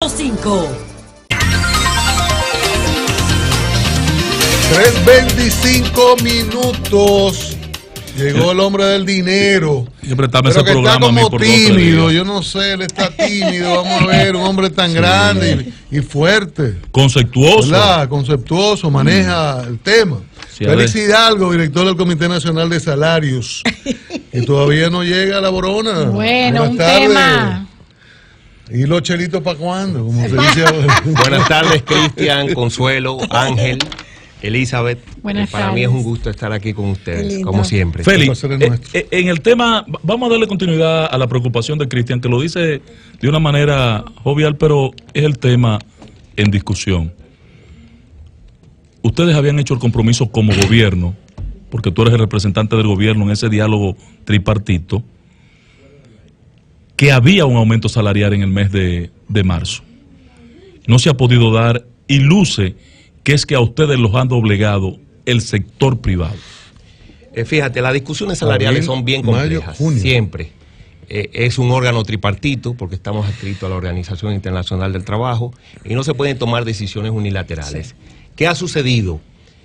105. 3:25 minutos. Llegó el hombre del dinero. Pero que está como tímido, yo no sé, él está tímido. Vamos a ver, un hombre tan grande y fuerte. Conceptuoso. ¿Verdad? Conceptuoso, maneja el tema. Sí, Félix Hidalgo, director del Comité Nacional de Salarios. Y todavía no llega a la Borona. Bueno, Buenas un tardes. tema. ¿Y los chelitos para cuándo? Como se dice ahora. Buenas tardes, Cristian, Consuelo, Ángel, Elizabeth. Buenas Para tardes. mí es un gusto estar aquí con ustedes, lindo. como siempre. Félix, en el tema, vamos a darle continuidad a la preocupación de Cristian, que lo dice de una manera jovial, pero es el tema en discusión. Ustedes habían hecho el compromiso como gobierno, porque tú eres el representante del gobierno en ese diálogo tripartito, que había un aumento salarial en el mes de marzo. No se ha podido dar y luce que es que a ustedes los han doblegado el sector privado. Fíjate, las discusiones salariales son bien complejas, junio. siempre. Es un órgano tripartito, porque estamos adscritos a la Organización Internacional del Trabajo, y no se pueden tomar decisiones unilaterales. Sí. ¿Qué ha sucedido?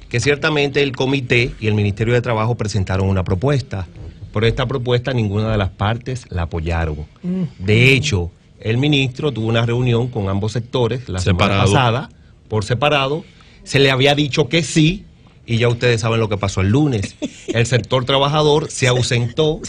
Que ciertamente el comité y el Ministerio de Trabajo presentaron una propuesta, pero esta propuesta ninguna de las partes la apoyaron. De hecho, el ministro tuvo una reunión con ambos sectores la semana pasada, por separado. Se le había dicho que sí, y ya ustedes saben lo que pasó el lunes. El sector trabajador se ausentó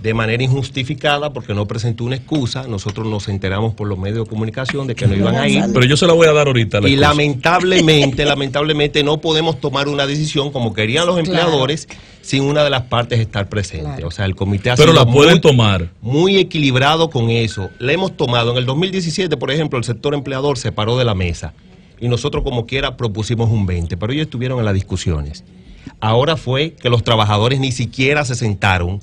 de manera injustificada porque no presentó una excusa. Nosotros nos enteramos por los medios de comunicación de que no iban a ir. Pero yo se la voy a dar ahorita. Y lamentablemente no podemos tomar una decisión como querían los empleadores sin una de las partes estar presente. O sea, el comité ha sido muy equilibrado con eso. La hemos tomado. En el 2017, por ejemplo, el sector empleador se paró de la mesa. Y nosotros como quiera propusimos un 20, pero ellos estuvieron en las discusiones. Ahora fue que los trabajadores ni siquiera se sentaron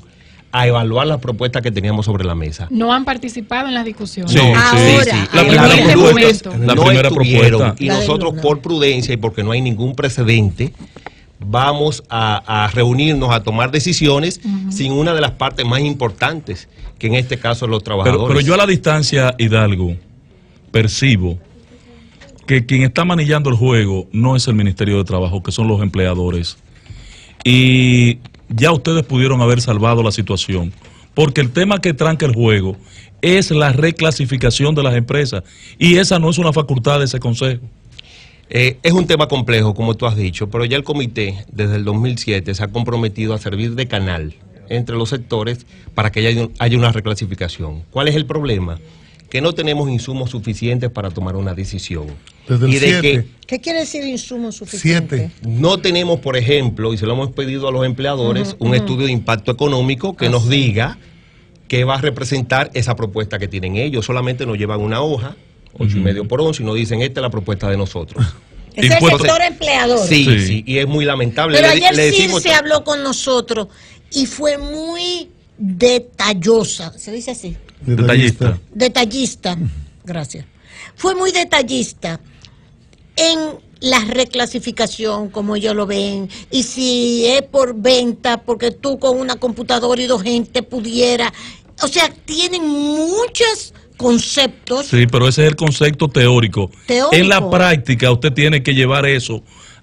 a evaluar las propuestas que teníamos sobre la mesa. No han participado en las discusiones. Sí, ahora, la primera propuesta. Y nosotros por prudencia y porque no hay ningún precedente, vamos a reunirnos a tomar decisiones sin una de las partes más importantes, que en este caso los trabajadores. Pero yo a la distancia, Hidalgo, percibo que quien está manillando el juego no es el Ministerio de Trabajo, que son los empleadores. Y ya ustedes pudieron haber salvado la situación, porque el tema que tranca el juego es la reclasificación de las empresas, y esa no es una facultad de ese consejo. Es un tema complejo, como tú has dicho, pero ya el comité, desde el 2007, se ha comprometido a servir de canal entre los sectores para que haya una reclasificación. ¿Cuál es el problema? Que no tenemos insumos suficientes para tomar una decisión. Desde el 7. ¿Qué quiere decir insumos suficientes? 7. No tenemos, por ejemplo, y se lo hemos pedido a los empleadores, un estudio de impacto económico que nos diga qué va a representar esa propuesta que tienen ellos. Solamente nos llevan una hoja, 8,5 por 11, y nos dicen, esta es la propuesta de nosotros. Es el sector empleador. Sí, y es muy lamentable. Pero ayer sí se habló con nosotros y fue muy detallosa. ¿Se dice así? Detallista, gracias. Fue muy detallista en la reclasificación, como ellos lo ven, y si es por venta, porque tú con una computadora y 2 gente pudiera, o sea, tienen muchos conceptos. Sí, pero ese es el concepto teórico. En la práctica usted tiene que llevar eso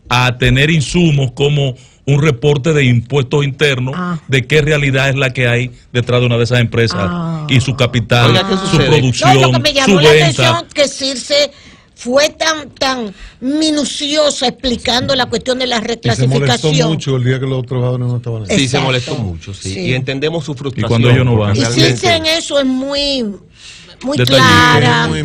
a tener insumos como un reporte de impuestos internos de qué realidad es la que hay detrás de una de esas empresas y su capital, su producción, lo que me llamó su la venta. atención que Circe fue tan minuciosa explicando la cuestión de la reclasificación. Se molestó mucho el día que los trabajadores no estaban ahí. Sí, se molestó mucho, sí. Y entendemos su frustración. Y cuando ellos no van. Y Circe en eso es muy clara. Y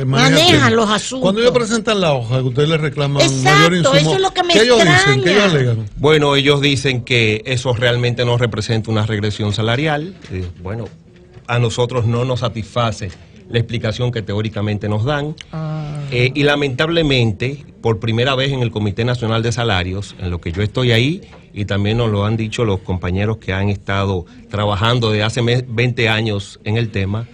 maneja los asuntos. Cuando ellos presentan la hoja, que ustedes les reclaman mayor insumo, eso es lo que me ¿qué ellos extraña? dicen? ¿Qué ellos alegan? Bueno, ellos dicen que eso realmente no representa una regresión salarial. Bueno, a nosotros no nos satisface la explicación que teóricamente nos dan. Y lamentablemente, por primera vez en el Comité Nacional de Salarios, en lo que yo estoy ahí, y también nos lo han dicho los compañeros que han estado trabajando desde hace 20 años en el tema,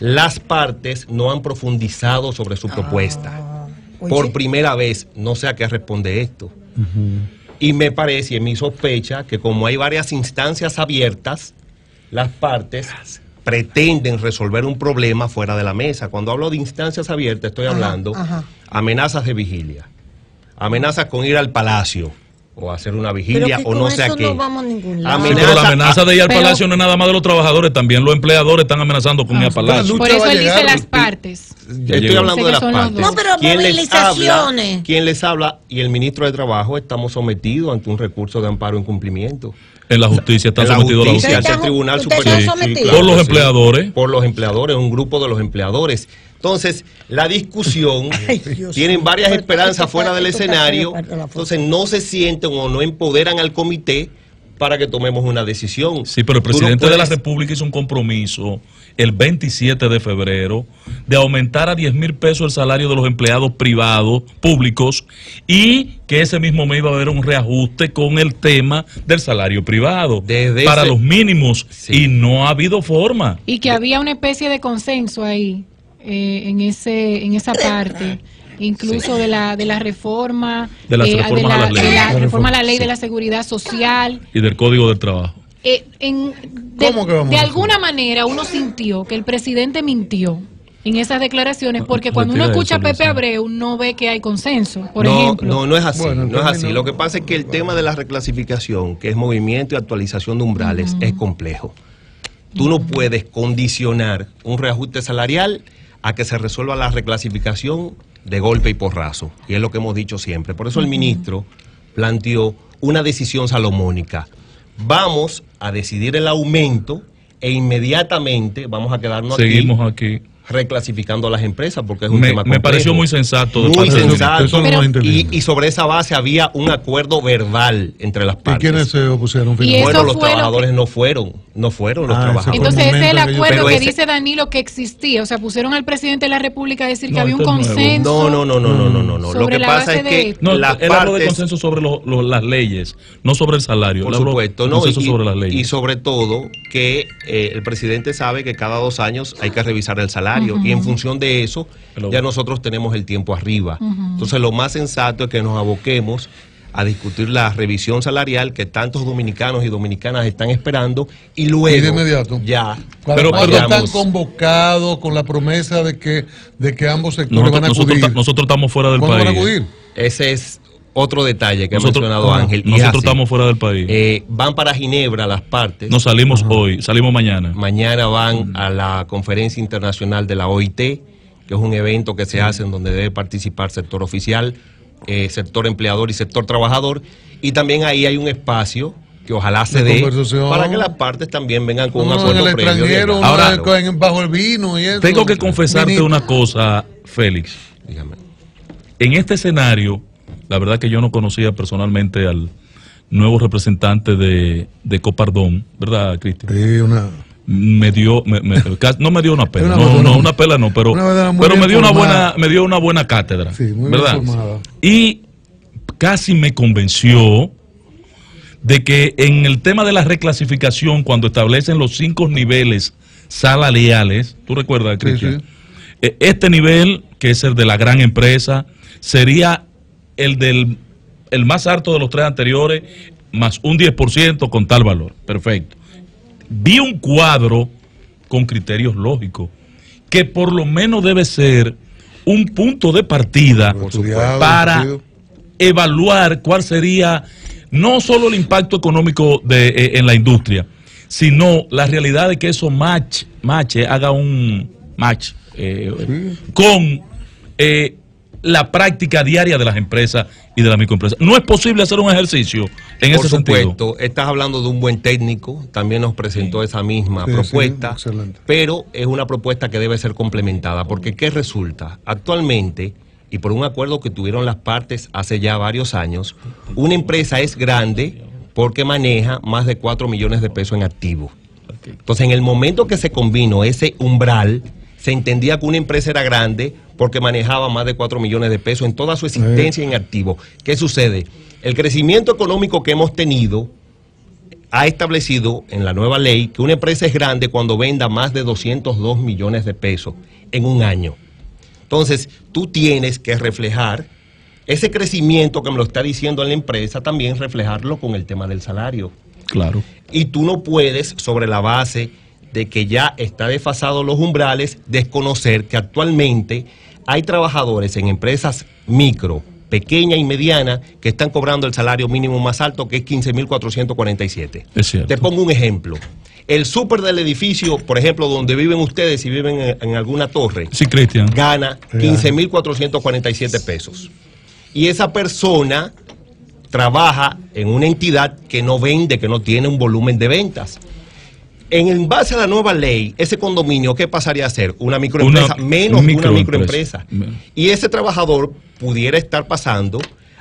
las partes no han profundizado sobre su propuesta. Por primera vez, no sé a qué responde esto. Y me parece, en mi sospecha, que como hay varias instancias abiertas, las partes pretenden resolver un problema fuera de la mesa. Cuando hablo de instancias abiertas, estoy hablando amenazas de vigilia, amenazas con ir al palacio o hacer una vigilia o no sé a qué. No vamos a ningún lado. Pero la amenaza de ir al palacio no es nada más de los trabajadores, también los empleadores están amenazando con ir al palacio. Por eso él dice las partes. Estoy hablando de las partes. No, pero movilizaciones. ¿Quién les habla? Y el ministro de Trabajo estamos sometidos ante un recurso de amparo en cumplimiento. En la justicia están sometidos a la justicia. Ante el Tribunal Superior. Por los empleadores. Por los empleadores, un grupo de los empleadores. Entonces, la discusión, tienen varias esperanzas fuera del escenario, entonces no se sienten o no empoderan al comité para que tomemos una decisión. Sí, pero el presidente de la República hizo un compromiso el 27 de febrero de aumentar a 10,000 pesos el salario de los empleados privados, públicos, y que ese mismo mes iba a haber un reajuste con el tema del salario privado para los mínimos, y no ha habido forma. Y que había una especie de consenso ahí. En esa parte, incluso de la reforma, de la reforma a la ley de la seguridad social y del Código del Trabajo. De alguna manera uno sintió que el presidente mintió en esas declaraciones, porque cuando uno escucha a Pepe Abreu no ve que hay consenso, por ejemplo. No es así, no es así. Lo que pasa es que el tema de la reclasificación, que es movimiento y actualización de umbrales, es complejo. Tú no puedes condicionar un reajuste salarial a que se resuelva la reclasificación de golpe y porrazo, y es lo que hemos dicho siempre. Por eso el ministro planteó una decisión salomónica. Vamos a decidir el aumento e inmediatamente vamos a quedarnos aquí reclasificando a las empresas, porque es un tema complejo. Me pareció muy sensato. Muy sensato. Y sobre esa base había un acuerdo verbal entre las partes. ¿Y quiénes se opusieron? Bueno, los trabajadores no fueron los trabajadores. Entonces ese es el acuerdo que dice Danilo que existía. O sea, pusieron al presidente de la República a decir que había un consenso. No. Lo que pasa es que él habló de consenso sobre las leyes, no sobre el salario. Por supuesto, sobre las leyes. Y sobre todo que el presidente sabe que cada 2 años hay que revisar el salario. Y en función de eso, ya nosotros tenemos el tiempo arriba. Entonces, lo más sensato es que nos aboquemos a discutir la revisión salarial que tantos dominicanos y dominicanas están esperando, y luego de inmediato ya. Pero están convocados con la promesa de que ambos sectores van a acudir. Nosotros estamos fuera del país. ¿Cuándo van a acudir? Ese es otro detalle que ha mencionado Ángel. Nosotros estamos fuera del país. Van para Ginebra las partes. No salimos hoy, salimos mañana. Mañana van a la conferencia internacional de la OIT, que es un evento que se hace en donde debe participar sector oficial, sector empleador y sector trabajador. Y también ahí hay un espacio que ojalá se dé para que las partes también vengan con un acuerdo previo. Ahora, bajo el vino y eso. Tengo que confesarte una cosa, Félix. Dígame. En este escenario, la verdad que yo no conocía personalmente al nuevo representante de Copardón, ¿verdad, Cristian? Sí, no me dio una pela, una pela no, pero me dio una buena cátedra, sí, muy ¿verdad? Bien formada. Y casi me convenció de que en el tema de la reclasificación, cuando establecen los 5 niveles salariales, ¿tú recuerdas, Cristian? Sí. Este nivel, que es el de la gran empresa, sería el más alto de los 3 anteriores, más un 10% con tal valor. Perfecto. Vi un cuadro con criterios lógicos, que por lo menos debe ser un punto de partida para evaluar cuál sería no solo el impacto económico en la industria, sino la realidad de que eso haga un match con la práctica diaria de las empresas y de las microempresas. No es posible hacer un ejercicio en ese sentido. Por supuesto, estás hablando de un buen técnico, también nos presentó esa misma propuesta, pero es una propuesta que debe ser complementada, porque ¿qué resulta? Actualmente, y por un acuerdo que tuvieron las partes hace ya varios años, una empresa es grande porque maneja más de 4 millones de pesos en activos. Entonces, en el momento que se combinó ese umbral, se entendía que una empresa era grande porque manejaba más de 4 millones de pesos en toda su existencia en activo. ¿Qué sucede? El crecimiento económico que hemos tenido ha establecido en la nueva ley que una empresa es grande cuando venda más de 202 millones de pesos en un año. Entonces, tú tienes que reflejar ese crecimiento que me lo está diciendo la empresa, también reflejarlo con el tema del salario. Claro. Y tú no puedes, sobre la base de que ya está desfasado los umbrales, desconocer que actualmente hay trabajadores en empresas micro, pequeña y mediana que están cobrando el salario mínimo más alto, que es 15.447. Es cierto. Te pongo un ejemplo. El súper del edificio, por ejemplo, donde viven ustedes, si viven en alguna torre, sí, Cristian, gana 15.447 pesos. Y esa persona trabaja en una entidad que no vende, que no tiene un volumen de ventas. En base a la nueva ley, ese condominio, ¿qué pasaría a ser? Una microempresa, menos una microempresa. Y ese trabajador pudiera estar pasando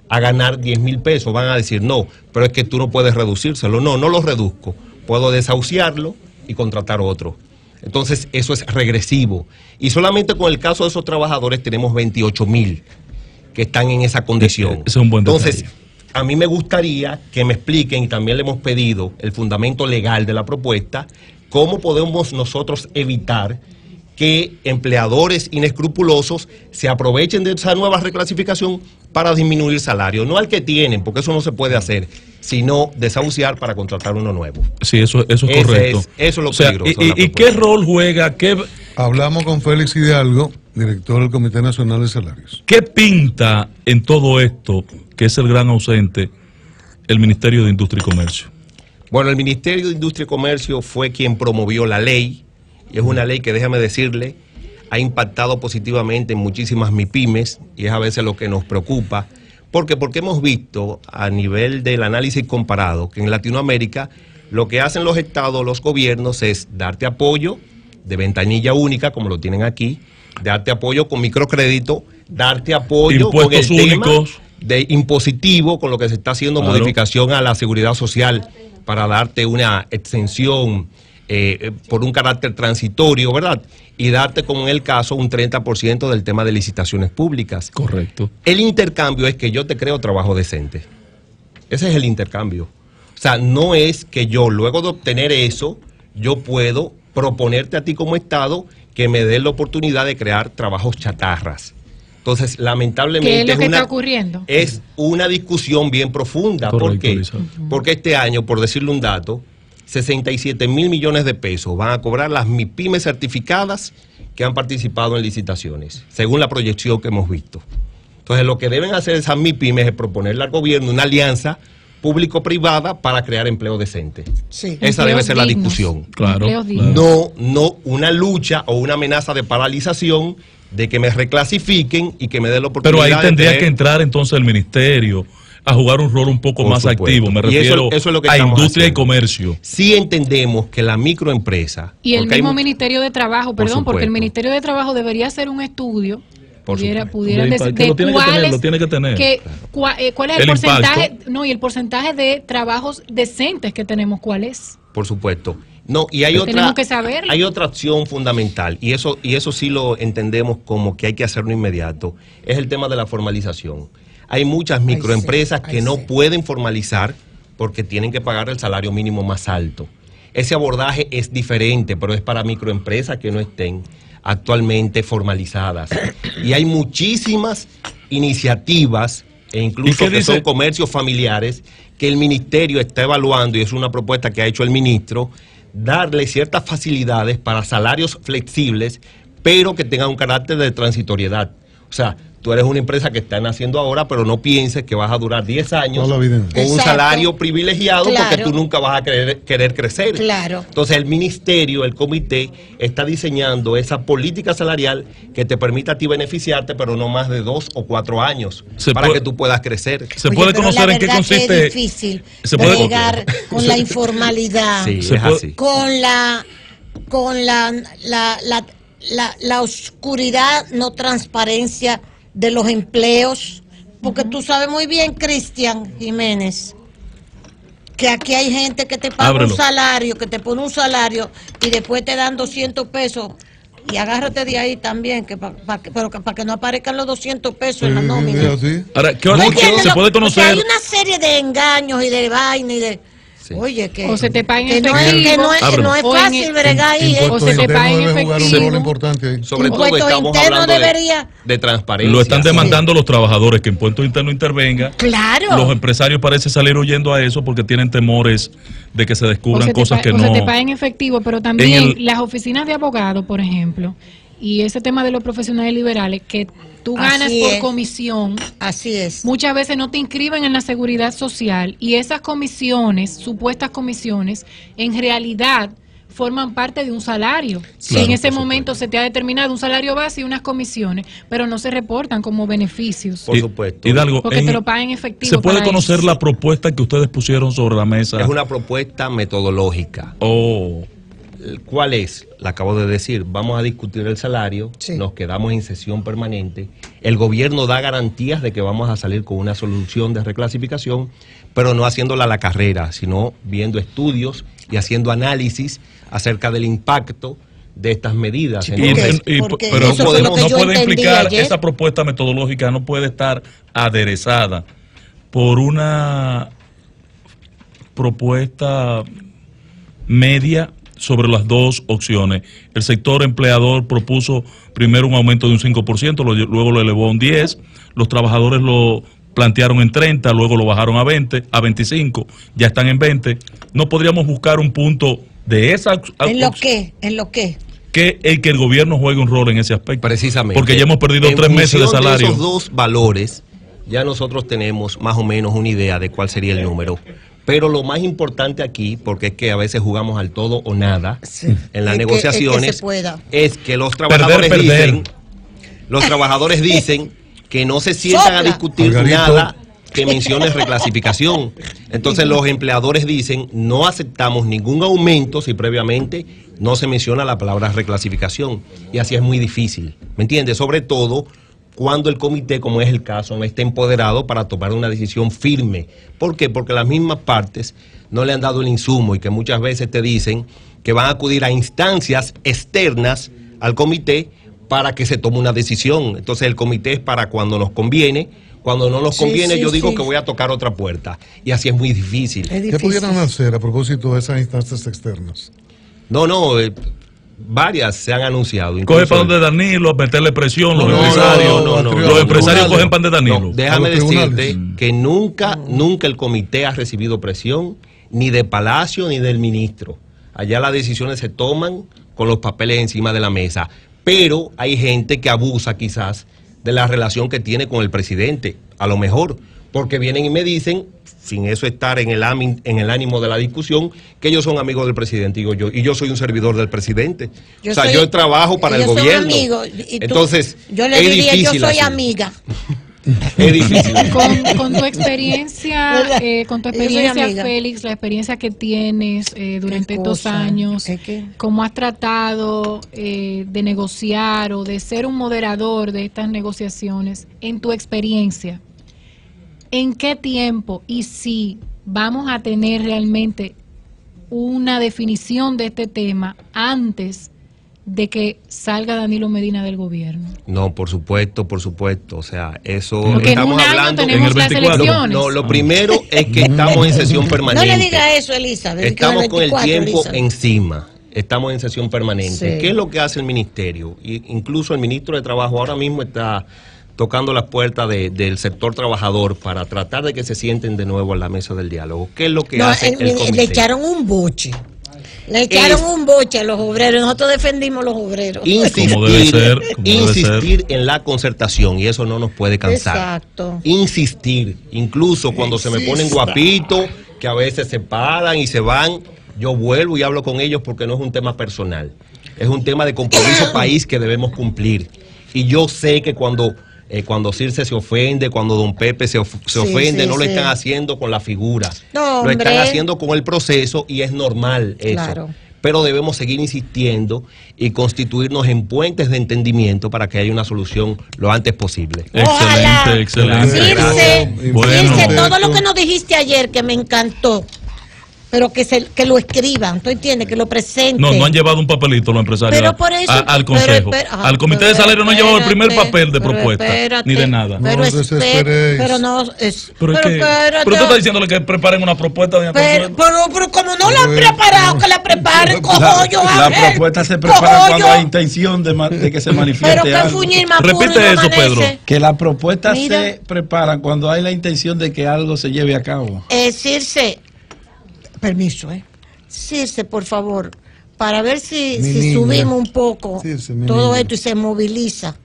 a ganar 10.000 pesos. Van a decir, no, pero es que tú no puedes reducírselo. No, no lo reduzco. Puedo desahuciarlo y contratar otro. Entonces, eso es regresivo. Y solamente con el caso de esos trabajadores tenemos 28.000 que están en esa condición. Ese es un buen detalle. Entonces, a mí me gustaría que me expliquen, y también le hemos pedido el fundamento legal de la propuesta, cómo podemos nosotros evitar que empleadores inescrupulosos se aprovechen de esa nueva reclasificación para disminuir salario. No al que tienen, porque eso no se puede hacer, sino desahuciar para contratar uno nuevo. Sí, eso es correcto. Eso es lo peligroso. ¿Y qué rol juega? Hablamos con Félix Hidalgo, director del Comité Nacional de Salarios. ¿Qué pinta en todo esto, que es el gran ausente, el Ministerio de Industria y Comercio? Bueno, el Ministerio de Industria y Comercio fue quien promovió la ley, y es una ley que, déjame decirle, ha impactado positivamente en muchísimas MIPYMES, y es a veces lo que nos preocupa, porque hemos visto a nivel del análisis comparado que en Latinoamérica lo que hacen los estados, los gobiernos, es darte apoyo de ventanilla única, como lo tienen aquí, darte apoyo con microcrédito, darte apoyo impuestos con el únicos, tema de impositivo, con lo que se está haciendo, claro, modificación a la seguridad social para darte una exención por un carácter transitorio, ¿verdad? Y darte, como en el caso, un 30% del tema de licitaciones públicas. Correcto. El intercambio es que yo te creo trabajo decente. Ese es el intercambio. O sea, no es que yo, luego de obtener eso, yo puedo proponerte a ti como Estado que me dé la oportunidad de crear trabajos chatarras. Entonces, lamentablemente, ¿qué es lo que está ocurriendo? Es una discusión bien profunda. Correcto, ¿Por qué? Lisa. Porque este año, por decirle un dato, 67.000 millones de pesos van a cobrar las MIPYMES certificadas que han participado en licitaciones, según la proyección que hemos visto. Entonces, lo que deben hacer esas MIPYMES es proponerle al gobierno una alianza público-privada para crear empleo decente. Sí. Esa debe ser la discusión. Claro. No una lucha o una amenaza de paralización de que me reclasifiquen y que me dé la oportunidad. Pero ahí tendría que entrar entonces el ministerio a jugar un rol un poco más activo. Me refiero eso es lo que a industria haciendo. Y comercio. Sí entendemos que la microempresa... Y el mismo Ministerio de Trabajo, perdón, porque el Ministerio de Trabajo debería hacer un estudio, pudieran decir de lo tiene que tener. ¿Cuál es el porcentaje? No, y el porcentaje de trabajos decentes que tenemos, ¿cuál es? Por supuesto. No, y hay tenemos que saberlo. Hay otra acción fundamental, y eso sí lo entendemos como que hay que hacerlo inmediato, es el tema de la formalización. Hay muchas microempresas que no pueden formalizar porque tienen que pagar el salario mínimo más alto. Ese abordaje es diferente, pero es para microempresas que no estén actualmente formalizadas. Y hay muchísimas iniciativas, e incluso que son comercios familiares, que el ministerio está evaluando, y es una propuesta que ha hecho el ministro, darle ciertas facilidades para salarios flexibles, pero que tengan un carácter de transitoriedad. O sea, tú eres una empresa que está naciendo ahora, pero no pienses que vas a durar 10 años con un salario privilegiado, porque tú nunca vas a querer crecer. Claro. Entonces el ministerio, el comité, está diseñando esa política salarial que te permita a ti beneficiarte, pero no más de 2 o 4 años, para que tú puedas crecer. ¿Se puede conocer en qué consiste? Es difícil llegar con la informalidad, sí, es así. Con la oscuridad, no transparencia de los empleos, porque tú sabes muy bien, Cristian Jiménez, que aquí hay gente que te paga un salario, que te pone un salario y después te dan 200 pesos, y agárrate de ahí también, pero para que no aparezcan los 200 pesos en la nómina. Ahora, ¿se puede conocer? Porque hay una serie de engaños y de vaina y de... Sí. Oye, que o se te paga en efectivo, no es fácil bregar ahí, o se te paga en efectivo. Sobre todo estamos hablando de transparencia. Lo están demandando los trabajadores, que Impuesto Interno intervenga. Claro. Los empresarios parecen salir huyendo a eso porque tienen temores de que se descubran cosas que no. O se te paga en efectivo, pero también las oficinas de abogados, por ejemplo, y ese tema de los profesionales liberales, que tú ganas por comisión. Así es. Muchas veces no te inscriben en la seguridad social y esas comisiones, supuestas comisiones, en realidad forman parte de un salario. Claro, en ese momento se te ha determinado un salario base y unas comisiones, pero no se reportan como beneficios. Por supuesto. Hidalgo, porque te lo pagan en efectivo. ¿Se puede conocer la propuesta que ustedes pusieron sobre la mesa? Es una propuesta metodológica. ¿Cuál es? La acabo de decir, vamos a discutir el salario, nos quedamos en sesión permanente, el gobierno da garantías de que vamos a salir con una solución de reclasificación, pero no haciéndola a la carrera, sino viendo estudios y haciendo análisis acerca del impacto de estas medidas. Pero no puede implicar, esa propuesta metodológica no puede estar aderezada por una propuesta media sobre las dos opciones. El sector empleador propuso primero un aumento de un 5%, luego lo elevó a un 10%, los trabajadores lo plantearon en 30%, luego lo bajaron a 20%, a 25%, ya están en 20%. ¿No podríamos buscar un punto de esa ¿En lo qué? ¿En lo qué? Que el gobierno juegue un rol en ese aspecto? Precisamente. Porque ya hemos perdido 3 meses de salario. En esos dos valores, ya nosotros tenemos más o menos una idea de cuál sería el número. Pero lo más importante aquí, porque es que a veces jugamos al todo o nada en las negociaciones, es que los trabajadores dicen que no se sientan a discutir nada que mencione reclasificación. Entonces los empleadores dicen, no aceptamos ningún aumento si previamente no se menciona la palabra reclasificación. Y así es muy difícil, ¿me entiendes? Sobre todo cuando el comité, como es el caso, no esté empoderado para tomar una decisión firme. ¿Por qué? Porque las mismas partes no le han dado el insumo y que muchas veces te dicen que van a acudir a instancias externas al comité para que se tome una decisión. Entonces el comité es para cuando nos conviene. Cuando no nos conviene, yo digo que voy a tocar otra puerta. Y así es muy difícil. ¿Qué pudieran hacer a propósito de esas instancias externas? Varias se han anunciado. Coge pan de Danilo, meterle presión, los empresarios. Los empresarios cogen pan de Danilo. Déjame decirte que nunca el comité ha recibido presión, ni de Palacio ni del ministro. Allá las decisiones se toman con los papeles encima de la mesa. Pero hay gente que abusa quizás de la relación que tiene con el presidente, a lo mejor, porque vienen y me dicen, sin eso estar en el ánimo de la discusión, que ellos son amigos del presidente, digo yo, y yo soy un servidor del presidente. Yo trabajo para el gobierno. Amigo, entonces, yo le diría, yo soy amiga. Es difícil. Con tu experiencia, Félix, la experiencia que tienes durante estos años, ¿cómo has tratado de negociar o de ser un moderador de estas negociaciones en tu experiencia? ¿En qué tiempo y si vamos a tener realmente una definición de este tema antes de que salga Danilo Medina del gobierno? No, por supuesto. O sea, eso porque estamos hablando en el 24. No, lo primero es que estamos en sesión permanente. No le diga eso, Elizabeth. Estamos con el tiempo encima. Estamos en sesión permanente. ¿Qué es lo que hace el ministerio? Incluso el ministro de Trabajo ahora mismo está tocando las puertas del sector trabajador para tratar de que se sienten de nuevo a la mesa del diálogo. ¿Qué es lo que hace el comité? Le echaron un boche. Le echaron un boche a los obreros. Nosotros defendimos a los obreros. Insistir en la concertación, y eso no nos puede cansar. Exacto. Insistir, incluso cuando se me ponen guapitos, que a veces se paran y se van, yo vuelvo y hablo con ellos porque no es un tema personal. Es un tema de compromiso país que debemos cumplir. Y yo sé que cuando Circe se ofende, cuando don Pepe se ofende, no lo están haciendo con la figura, lo están haciendo con el proceso y es normal eso. Claro. Pero debemos seguir insistiendo y constituirnos en puentes de entendimiento para que haya una solución lo antes posible. Excelente. Circe, todo lo que nos dijiste ayer que me encantó. pero que lo escriban, ¿tú entiendes? Que lo presenten. No han llevado un papelito los empresarios pero por eso, al consejo. Al comité de salario no han llevado el primer papel de propuesta, ni de nada. Pero tú estás diciéndole que preparen una propuesta de pero como no la han preparado, que la preparen, La propuesta se prepara cuando hay intención de que se manifieste algo. Repite eso, Pedro. Que la propuesta se prepara cuando hay la intención de que algo se lleve a cabo. Circe, permiso, Circe, por favor, para ver si subimos un poco todo esto y se moviliza.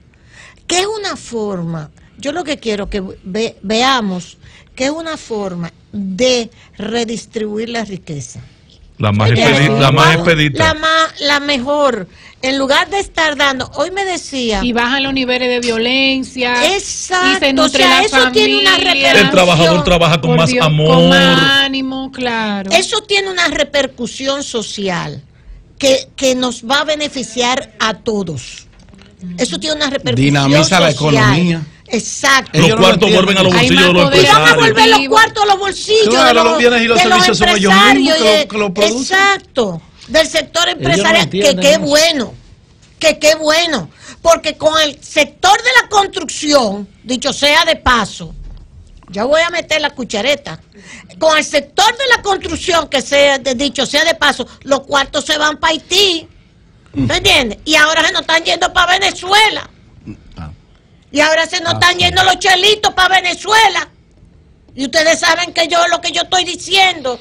¿Qué es una forma? Yo lo que quiero que veamos que es una forma de redistribuir la riqueza. La más expedita. La mejor. En lugar de estar dando, hoy me decía. Y bajan los niveles de violencia. Exacto. Y se nutre la eso familia. Tiene una repercusión. El trabajador trabaja con más amor. Con más ánimo, claro. Eso tiene una repercusión social que nos va a beneficiar a todos. Eso tiene una repercusión dinamiza social. La economía. Exacto. Los cuartos vuelven a los bolsillos de los empresarios. Y van a volver los cuartos a los bolsillos claro, los bienes y los servicios son ellos mismos que lo producen. Exacto. Del sector empresarial, que qué bueno. Que qué bueno. Porque con el sector de la construcción, dicho sea de paso, ya voy a meter la cuchareta. Con el sector de la construcción, que sea dicho sea de paso, los cuartos se van para Haití. ¿Me entiendes? Y ahora se nos están yendo para Venezuela. Y ahora se nos están yendo los chelitos para Venezuela. Y ustedes saben que lo que yo estoy diciendo.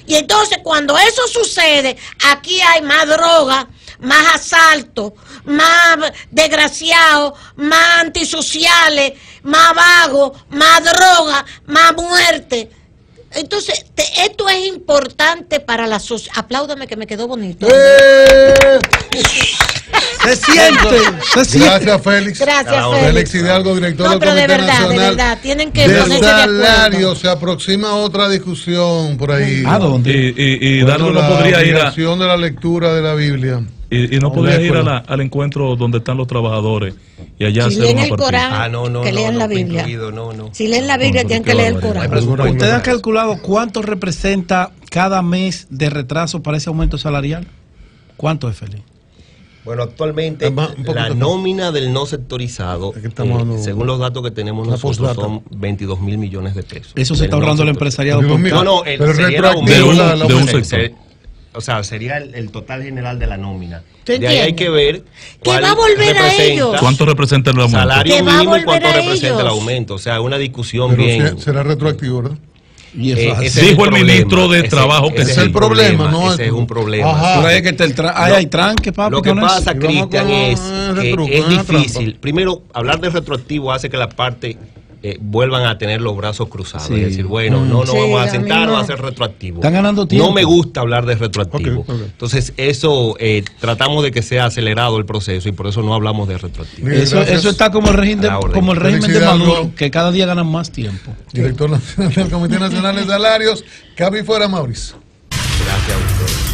Y entonces cuando eso sucede, aquí hay más droga, más asaltos, más desgraciados, más antisociales, más vagos, más droga, más muerte. Entonces, esto es importante para la sociedad. Apláudame que me quedó bonito. Se siente. Gracias, Félix. Gracias, Félix Hidalgo, director del Comité Nacional de verdad, tienen que de ponerse salario. Se aproxima otra discusión por ahí. ¿A dónde? Y Hidalgo no podría ir a de la lectura de la Biblia. Y no podría ir al encuentro donde están los trabajadores y allá si hacer leen el Corán, que lean la Biblia. Si leen la Biblia, tienen que leer el Corán. ¿Ustedes han calculado cuánto representa cada mes de retraso para ese aumento salarial? ¿Cuánto es, Félix? Bueno, actualmente la nómina del no sectorizado, según los datos que tenemos nosotros, son 22 mil millones de pesos. Eso se está ahorrando el empresariado. No, sería el aumento de un sector. O sea, sería el total general de la nómina. De ahí hay que ver cuál va a volver a ellos. ¿Cuánto representa el aumento? Salario mínimo y cuánto representa el aumento. O sea, una discusión bien. Será retroactivo, ¿verdad? Dijo el ministro de Trabajo que ese es el problema, ¿no? Ese es un problema. Hay tranque, papi. Lo que pasa, Cristian, es que es difícil. Primero, hablar de retroactivo hace que la parte vuelvan a tener los brazos cruzados. Sí. Es decir, bueno, no vamos a sentarnos a hacer retroactivo. Están ganando tiempo. No me gusta hablar de retroactivo. Okay. Entonces, eso tratamos de que sea acelerado el proceso y por eso no hablamos de retroactivo. Eso está como el régimen de Maduro, que cada día ganan más tiempo. Director Nacional del Comité Nacional de Salarios, Cabi fuera, Mauricio. Gracias a ustedes.